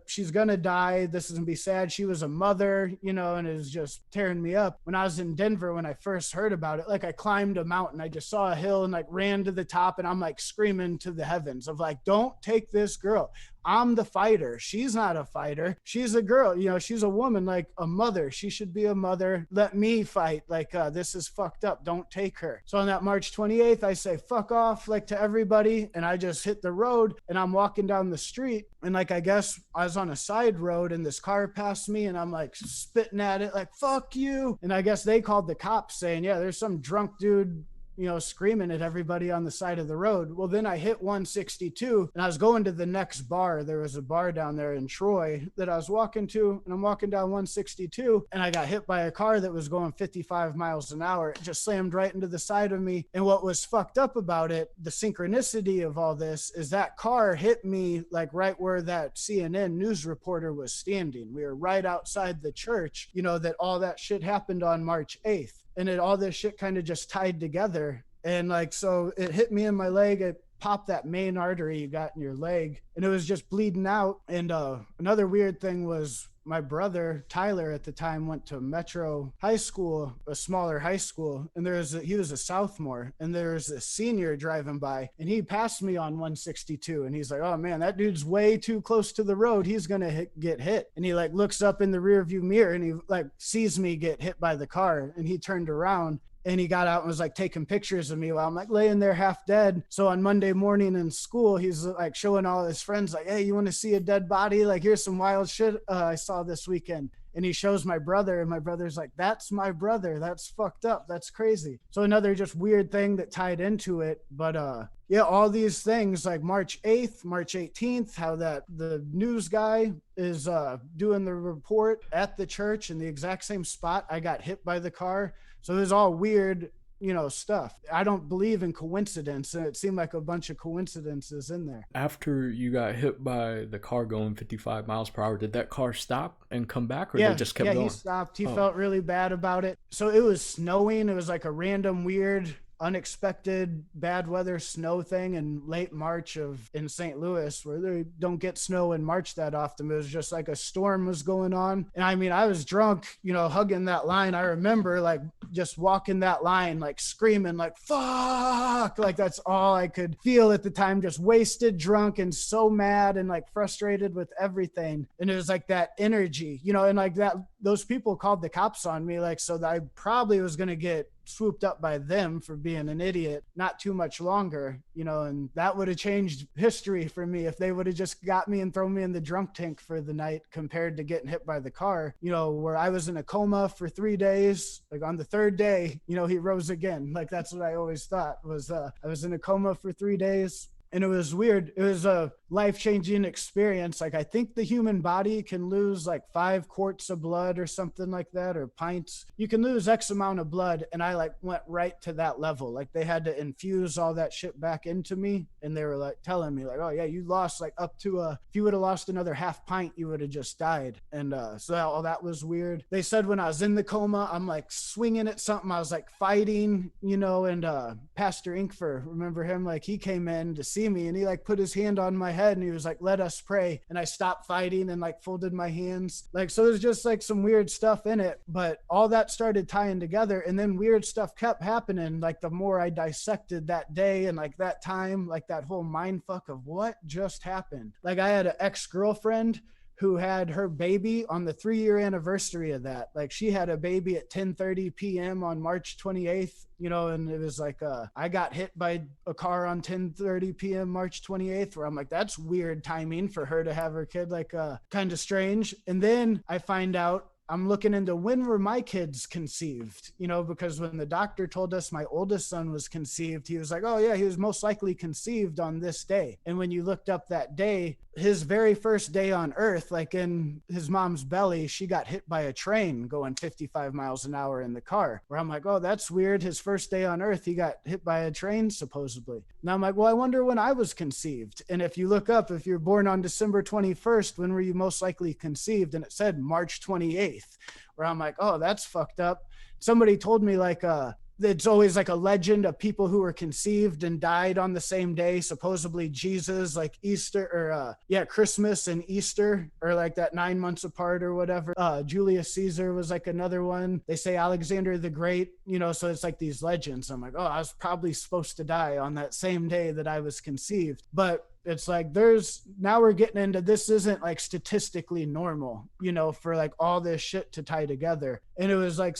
she's gonna die. This is gonna be sad. She was a mother, you know, and it was just tearing me up. When I was in Denver, when I first heard about it, like I climbed a mountain. I just saw a hill and like ran to the top, and I'm like screaming to the heavens of like, don't take this girl. I'm the fighter. She's not a fighter. She's a girl. You know, she's a woman, like a mother. She should be a mother. Let me fight. Like, this is fucked up. Don't take her. So on that March 28th, I say, fuck off, like to everybody. And I just hit the road, and I'm walking down the street. And like, I guess I was on a side road, and this car passed me, and I'm like spitting at it, like, fuck you. And I guess they called the cops saying, yeah, there's some drunk dude, you know, screaming at everybody on the side of the road. Well, then I hit 162, and I was going to the next bar. There was a bar down there in Troy that I was walking to, and I'm walking down 162, and I got hit by a car that was going 55 miles an hour. It just slammed right into the side of me. And what was fucked up about it, the synchronicity of all this, is that car hit me like right where that CNN news reporter was standing. We were right outside the church, you know, that all that shit happened on March 8th. And all this shit kind of just tied together. And like, so it hit me in my leg. It popped that main artery you got in your leg, and it was just bleeding out. And another weird thing was my brother, Tyler, at the time went to Metro High School, a smaller high school. And he was a sophomore, and there was a senior driving by, and he passed me on 162. And he's like, oh man, that dude's way too close to the road. He's going to get hit. And he like looks up in the rear view mirror, and he like sees me get hit by the car, and he turned around. And he got out and was like taking pictures of me while I'm like laying there half dead. So on Monday morning in school, he's like showing all his friends like, hey, you want to see a dead body? Like, here's some wild shit I saw this weekend. And he shows my brother, and my brother's like, that's my brother. That's fucked up. That's crazy. So another just weird thing that tied into it. But yeah, all these things like March 8th, March 18th, how that the news guy is doing the report at the church in the exact same spot I got hit by the car. So there's all weird, you know, stuff. I don't believe in coincidence, and it seemed like a bunch of coincidences in there. After you got hit by the car going 55 miles per hour, did that car stop and come back, or yeah, they just kept going? Yeah, he stopped. He felt really bad about it. So it was snowing. It was like a random weird unexpected bad weather snow thing in late March in St. Louis, where they don't get snow in March that often. It was just like a storm was going on. And I mean, I was drunk, you know, hugging that line. I remember like just walking that line, like screaming like, fuck, like that's all I could feel at the time, just wasted, drunk, and so mad and like frustrated with everything. And it was like that energy, you know, and like that, those people called the cops on me, like, so that I probably was going to get swooped up by them for being an idiot not too much longer, you know, and that would have changed history for me if they would have just got me and thrown me in the drunk tank for the night compared to getting hit by the car, you know, where I was in a coma for 3 days. Like on the third day, you know, he rose again. Like that's what I always thought was I was in a coma for 3 days. And it was weird. It was a life-changing experience. Like I think the human body can lose like 5 quarts of blood or something like that, or pints. You can lose X amount of blood. And I like went right to that level. Like they had to infuse all that shit back into me. And they were like telling me like, oh yeah, you lost like up to if you would have lost another half pint, you would have just died. And so all that was weird. They said when I was in the coma, I'm like swinging at something. I was like fighting, you know, and Pastor Inkfer, remember him? Like he came in to see me, and he like put his hand on my head, and he was like, let us pray. And I stopped fighting and like folded my hands. Like, so there's just like some weird stuff in it, but all that started tying together. And then weird stuff kept happening. Like the more I dissected that day and like that time, like that whole mind fuck of what just happened. Like I had an ex-girlfriend who had her baby on the 3-year anniversary of that. Like she had a baby at 10:30 p.m. on March 28th, you know, and it was like, I got hit by a car on 10:30 p.m. March 28th, where I'm like, that's weird timing for her to have her kid, like kind of strange. And then I find out I'm looking into when were my kids conceived, because when the doctor told us my oldest son was conceived, he was like, oh yeah, he was most likely conceived on this day. And when you looked up that day, his very first day on earth, like in his mom's belly, she got hit by a train going 55 miles an hour in the car, where I'm like, oh, that's weird. His first day on earth, he got hit by a train, supposedly. Now I'm like, well, I wonder when I was conceived. And if you look up, if you're born on December 21st, when were you most likely conceived? And it said March 28th, where I'm like, oh, that's fucked up. Somebody told me it's always like a legend of people who were conceived and died on the same day, supposedly Jesus, like Easter or Christmas and Easter, or like that 9 months apart or whatever. Julius Caesar was like another one. They say Alexander the Great, so it's like these legends. I'm like, oh, I was probably supposed to die on that same day that I was conceived. But it's like now we're getting into, this isn't like statistically normal, for like all this shit to tie together. And it was like,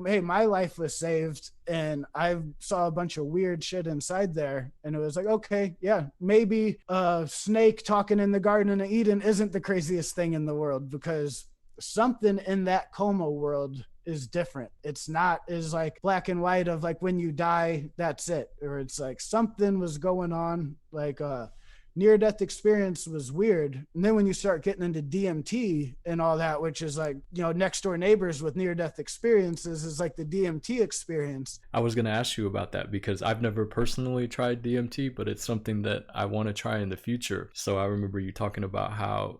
hey, my life was saved and I saw a bunch of weird shit inside there. And it was like, okay, yeah, maybe a snake talking in the Garden of Eden isn't the craziest thing in the world, because something in that coma world is different. It's not as like black and white of like when you die, that's it. Or it's like something was going on, like near-death experience was weird. And then when you start getting into DMT and all that, which is like, next door neighbors with near-death experiences, is like the DMT experience. I was going to ask you about that because I've never personally tried DMT, but it's something that I want to try in the future. So I remember you talking about how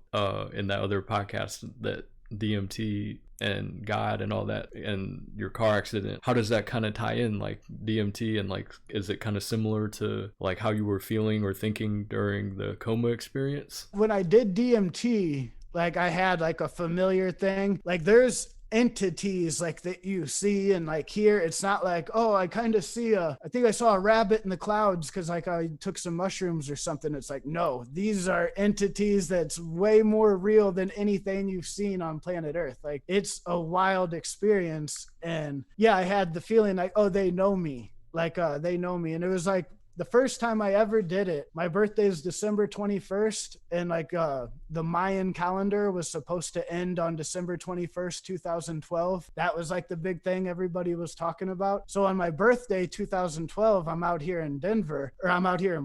in that other podcast that DMT and God and all that and your car accident, how does that kind of tie in, like DMT, and like is it kind of similar to like how you were feeling or thinking during the coma experience? When I did DMT, like I had like a familiar thing, like there's entities like that you see and like hear. It's not like, oh, I kind of see I think I saw a rabbit in the clouds because like I took some mushrooms or something. It's like, no, these are entities that's way more real than anything you've seen on planet Earth. Like it's a wild experience. And yeah, I had the feeling like, oh, they know me. Like they know me. And it was like the first time I ever did it, my birthday is December 21st, and like the Mayan calendar was supposed to end on December 21st, 2012. That was like the big thing everybody was talking about. So on my birthday, 2012, I'm out here in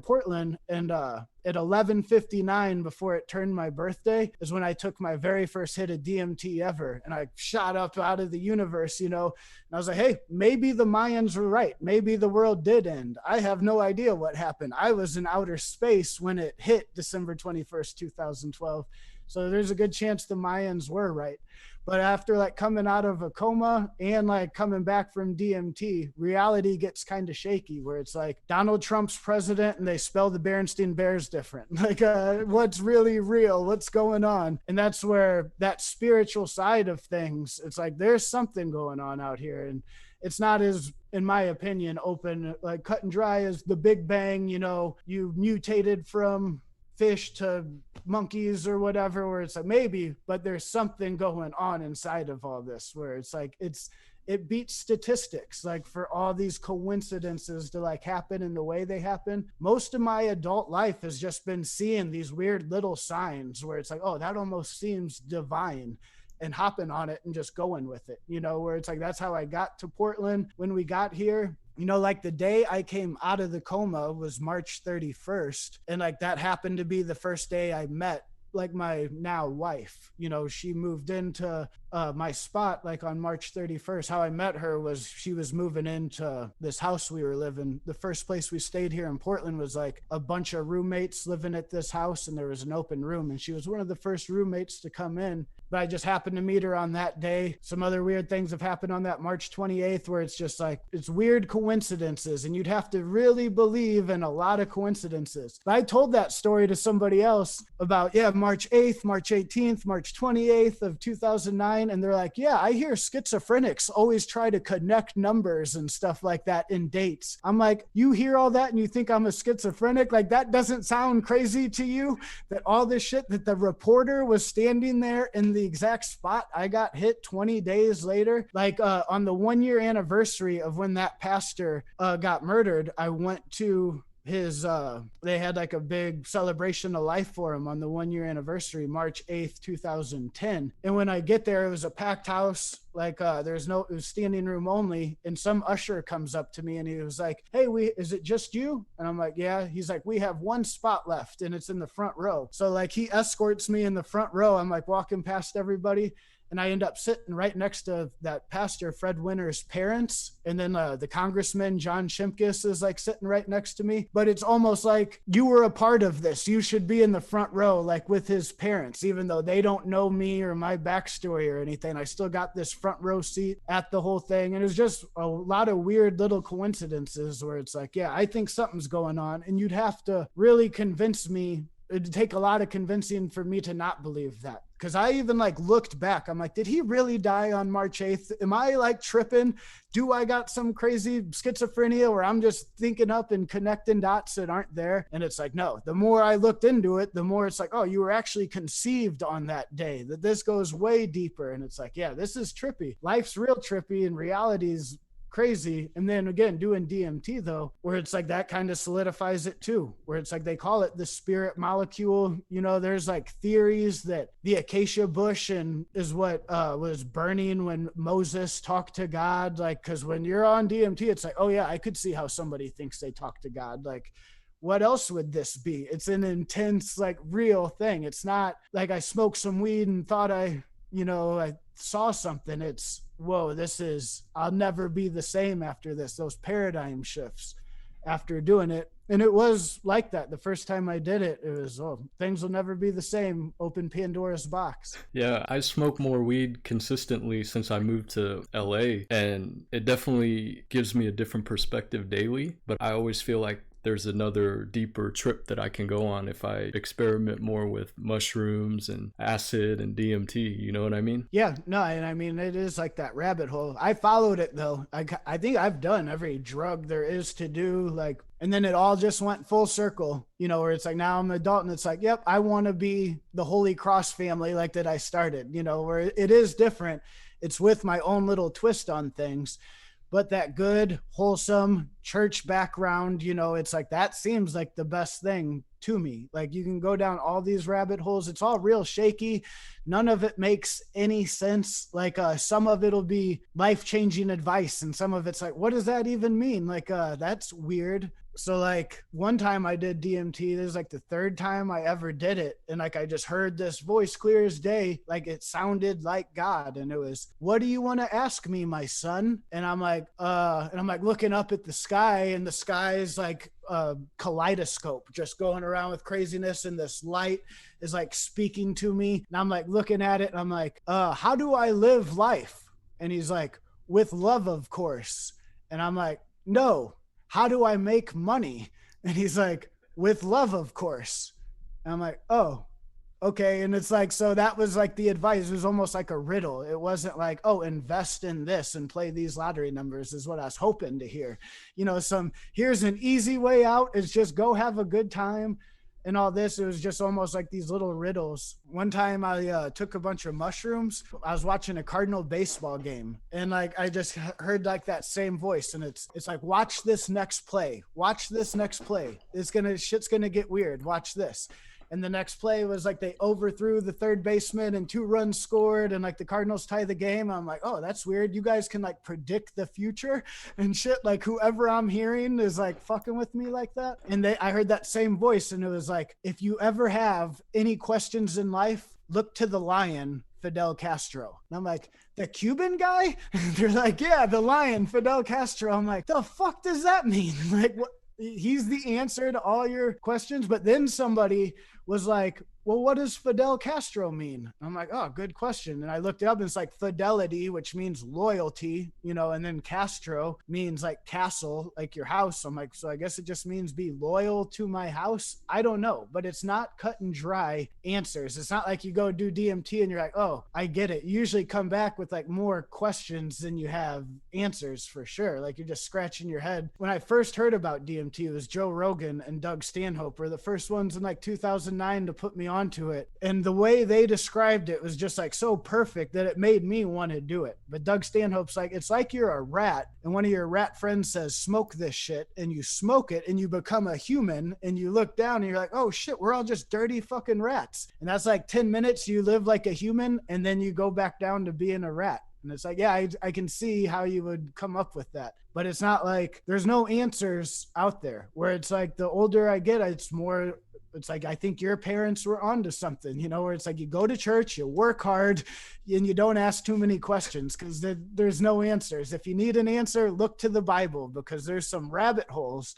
Portland, and at 11:59, before it turned my birthday, is when I took my very first hit of DMT ever. And I shot up out of the universe, and I was like, hey, maybe the Mayans were right. Maybe the world did end. I have no idea what happened. I was in outer space when it hit December 21st, 2012. So there's a good chance the Mayans were right. But after like coming out of a coma and like coming back from DMT, reality gets kind of shaky, where it's like Donald Trump's president and they spell the Berenstain Bears different. Like what's really real? What's going on? And that's where that spiritual side of things, it's like there's something going on out here. And it's not as, in my opinion, open, like cut and dry as the Big Bang, you mutated from fish to monkeys or whatever, where it's like maybe, but there's something going on inside of all this, where it's like it beats statistics, like for all these coincidences to like happen in the way they happen. Most of my adult life has just been seeing these weird little signs where it's like, oh, that almost seems divine, and hopping on it and just going with it, where it's like, that's how I got to Portland. When we got here, like the day I came out of the coma was March 31st. And like that happened to be the first day I met like my now wife. She moved into my spot like on March 31st. How I met her was she was moving into this house we were living. The first place we stayed here in Portland was like a bunch of roommates living at this house, and there was an open room, and she was one of the first roommates to come in. But I just happened to meet her on that day. Some other weird things have happened on that March 28th, where it's just like, it's weird coincidences, and you'd have to really believe in a lot of coincidences. But I told that story to somebody else about, March 8th, March 18th, March 28th of 2009. And they're like, yeah, I hear schizophrenics always try to connect numbers and stuff like that in dates. I'm like, you hear all that and you think I'm a schizophrenic? Like, that doesn't sound crazy to you? That all this shit, that the reporter was standing there in the exact spot I got hit 20 days later, like on the 1 year anniversary of when that pastor got murdered. I went to they had like a big celebration of life for him on the 1 year anniversary, March 8th, 2010. And when I get there, it was a packed house. Like it was standing room only. And some usher comes up to me and he was like, "Hey, is it just you?" And I'm like, "Yeah." He's like, "We have one spot left and it's in the front row." So like he escorts me in the front row. I'm like walking past everybody. And I end up sitting right next to that pastor, Fred Winter's parents. And then the congressman, John Shimkus, is like sitting right next to me. But it's almost like you were a part of this. You should be in the front row, like with his parents, even though they don't know me or my backstory or anything. I still got this front row seat at the whole thing. And it was just a lot of weird little coincidences where it's like, yeah, I think something's going on. And you'd have to really convince me. It'd take a lot of convincing for me to not believe that. Because I even like looked back. I'm like, did he really die on March 8th? Am I like tripping? Do I got some crazy schizophrenia where I'm just thinking up and connecting dots that aren't there? And it's like, no, the more I looked into it, the more it's like, oh, you were actually conceived on that day, that this goes way deeper. And it's like, yeah, this is trippy. Life's real trippy and reality's crazy. And then again, doing DMT though, where it's like that kind of solidifies it too, where it's like they call it the spirit molecule. You know, there's like theories that the acacia bush and is what was burning when Moses talked to God. Like, because when you're on DMT, it's like, oh yeah, I could see how somebody thinks they talk to God. Like, what else would this be? It's an intense, like real thing. It's not like I smoked some weed and thought I saw something. It's, whoa, I'll never be the same after this. Those paradigm shifts after doing it. And it was like that. The first time I did it, it was, oh, things will never be the same. Open Pandora's box. Yeah, I smoke more weed consistently since I moved to LA, and it definitely gives me a different perspective daily. But I always feel like there's another deeper trip that I can go on if I experiment more with mushrooms and acid and DMT. You know what I mean? Yeah, no, and I mean, it is like that rabbit hole. I followed it though. I think I've done every drug there is to do, like, and then it all just went full circle, where it's like, now I'm an adult and it's like, yep, I want to be the Holy Cross family like that I started, where it is different. It's with my own little twist on things. But that good, wholesome church background, it's like, that seems like the best thing to me. Like, you can go down all these rabbit holes. It's all real shaky. None of it makes any sense. Like, some of it'll be life-changing advice. And some of it's like, what does that even mean? Like, that's weird. So like one time I did DMT, this is like the third time I ever did it. And like, I just heard this voice clear as day. Like, it sounded like God. And it was, "What do you want to ask me, my son?" And I'm like, looking up at the sky, and the sky is like a kaleidoscope just going around with craziness. And this light is like speaking to me. And I'm like looking at it and I'm like, how do I live life? And he's like, "With love, of course." And I'm like, "No. How do I make money?" And he's like, "With love, of course." And I'm like, "Oh, okay." And it's like, so that was like the advice. It was almost like a riddle. It wasn't like, "Oh, invest in this and play these lottery numbers," is what I was hoping to hear. Here's an easy way out. It's just go have a good time and all this. It was just almost like these little riddles. One time I took a bunch of mushrooms. I was watching a Cardinal baseball game, and like I just heard like that same voice, and it's like, "Watch this next play. Watch this next play. Shit's gonna get weird. Watch this." And the next play was like they overthrew the third baseman and 2 runs scored, and like the Cardinals tie the game. I'm like, "Oh, that's weird. You guys can like predict the future and shit." Like, whoever I'm hearing is like fucking with me like that. And I heard that same voice, and it was like, "If you ever have any questions in life, look to the lion, Fidel Castro." And I'm like, "The Cuban guy?" They're like, "Yeah, the lion, Fidel Castro." I'm like, "The fuck does that mean?" Like, what? He's the answer to all your questions. But then somebody was like, "Well, what does Fidel Castro mean?" I'm like, "Oh, good question." And I looked it up, and it's like fidelity, which means loyalty, and then Castro means like castle, like your house. I'm like, so I guess it just means be loyal to my house. I don't know, but it's not cut and dry answers. It's not like you go do DMT and you're like, "Oh, I get it." You usually come back with like more questions than you have answers, for sure. Like, you're just scratching your head. When I first heard about DMT, it was Joe Rogan and Doug Stanhope were the first ones in like 2009 asinine to put me onto it. And the way they described it was just like so perfect that it made me want to do it. But Doug Stanhope's like, it's like you're a rat and one of your rat friends says, smoke this shit, and you smoke it and you become a human and you look down and you're like, oh shit, we're all just dirty fucking rats. And that's like 10 minutes you live like a human and then you go back down to being a rat. And it's like, yeah, I can see how you would come up with that. But it's not like there's no answers out there where it's like the older I get, it's like, I think your parents were onto something, you know, where it's like you go to church, you work hard, and you don't ask too many questions because there's no answers. If you need an answer, look to the Bible because there's some rabbit holes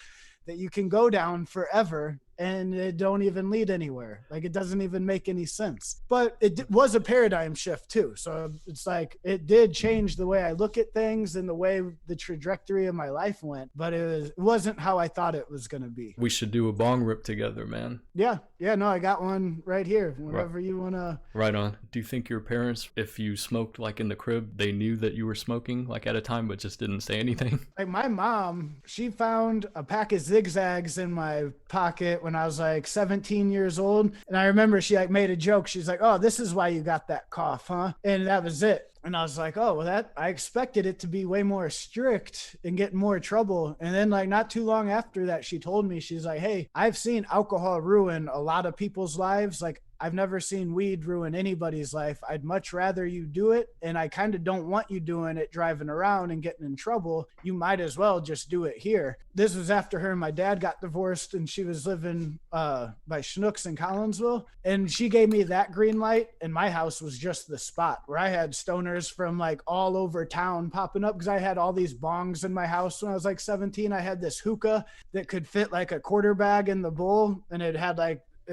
that you can go down forever and it don't even lead anywhere. Like, it doesn't even make any sense. But it was a paradigm shift too. So it's like, it did change the way I look at things and the way the trajectory of my life went, but it wasn't how I thought it was going to be. We should do a bong rip together, man. Yeah. No, I got one right here. Whenever you want to. Right on. Do you think your parents, if you smoked like in the crib, they knew that you were smoking like at a time, but just didn't say anything? Like my mom, she found a pack of zigzags in my pocket when I was like 17 years old. And I remember she like made a joke. She's like, oh, this is why you got that cough, huh? And that was it. And I was like, oh, well, I expected it to be way more strict and get more trouble. And then like not too long after that, she told me, she's like, hey, I've seen alcohol ruin a lot of people's lives. Like, I've never seen weed ruin anybody's life. I'd much rather you do it. And I kind of don't want you doing it, driving around and getting in trouble. You might as well just do it here. This was after her and my dad got divorced and she was living by Schnucks in Collinsville. And she gave me that green light. And my house was just the spot where I had stoners from like all over town popping up because I had all these bongs in my house when I was like 17. I had this hookah that could fit like a quarter bag in the bowl. And it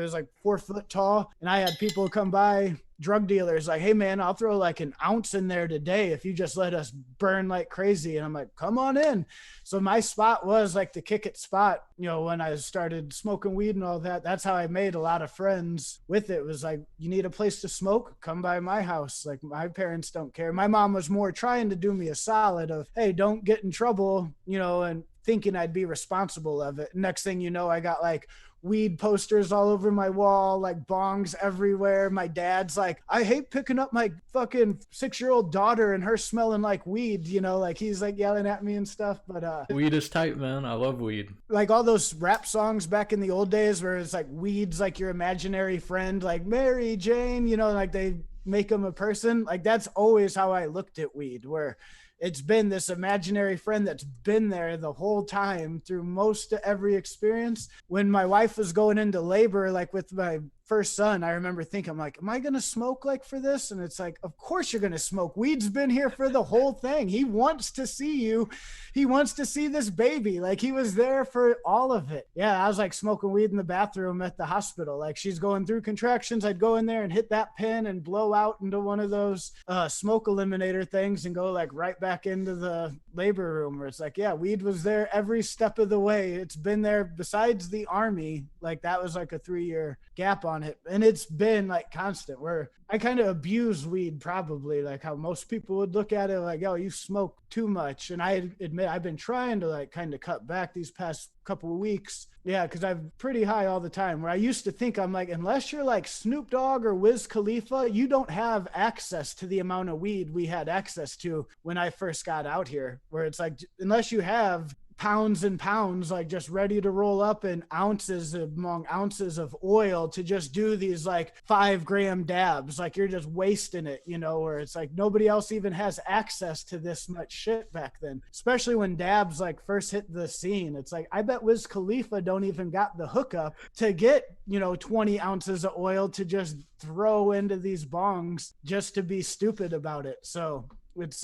was like 4 foot tall. And I had people come by, drug dealers, like, hey man, I'll throw like an ounce in there today if you just let us burn like crazy. And I'm like, come on in. So my spot was like the kick it spot, you know, when I started smoking weed and all that. That's how I made a lot of friends with it. It was like, you need a place to smoke? Come by my house. Like, my parents don't care. My mom was more trying to do me a solid of, hey, don't get in trouble, you know, and thinking I'd be responsible of it. Next thing you know, I got like weed posters all over my wall, like bongs everywhere. My dad's like, I hate picking up my fucking 6-year-old daughter and her smelling like weed, you know, like he's like yelling at me and stuff. But weed is tight, man. I love weed. Like all those rap songs back in the old days where it's like weed's like your imaginary friend, like Mary Jane, you know, like they make them a person. Like that's always how I looked at weed, where it's been this imaginary friend that's been there the whole time through most of every experience. When my wife was going into labor, like with my first son, I remember thinking, I'm like, am I going to smoke like for this? And it's like, of course you're going to smoke. Weed's been here for the whole thing. He wants to see you. He wants to see this baby. Like he was there for all of it. Yeah. I was like smoking weed in the bathroom at the hospital. Like she's going through contractions. I'd go in there and hit that pin and blow out into one of those smoke eliminator things and go like right back into the labor room where it's like, yeah, weed was there every step of the way. It's been there besides the army. Like that was like a 3-year gap on it. And it's been like constant where I kind of abuse weed, probably like how most people would look at it like, oh, you smoke too much. And I admit I've been trying to like kind of cut back these past couple of weeks. Yeah, because I'm pretty high all the time, where I used to think I'm like, unless you're like Snoop Dogg or Wiz Khalifa, you don't have access to the amount of weed we had access to when I first got out here, where it's like, unless you have pounds and pounds, like just ready to roll up, and ounces among ounces of oil to just do these like 5-gram dabs, like you're just wasting it, you know, where it's like nobody else even has access to this much shit back then, especially when dabs like first hit the scene. It's like, I bet Wiz Khalifa don't even got the hookup to get, you know, 20 ounces of oil to just throw into these bongs just to be stupid about it. So it's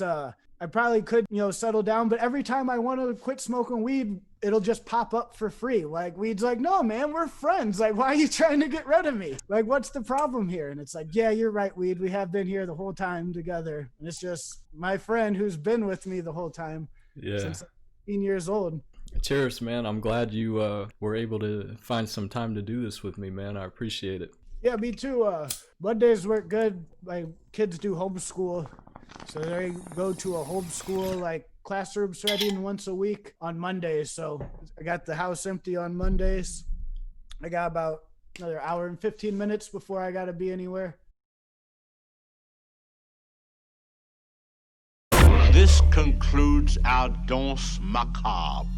I probably could, you know, settle down, but every time I want to quit smoking weed, it'll just pop up for free. Like weed's like, no, man, we're friends. Like, why are you trying to get rid of me? Like, what's the problem here? And it's like, yeah, you're right, weed. We have been here the whole time together. And it's just my friend who's been with me the whole time. Yeah. Since I'm 18 years old. Cheers, man. I'm glad you were able to find some time to do this with me, man. I appreciate it. Yeah, me too. Mondays work good. My kids do homeschool. So they go to a homeschool like classroom setting once a week on Mondays. So I got the house empty on Mondays. I got about another hour and 15 minutes before I got to be anywhere. This concludes our danse macabre.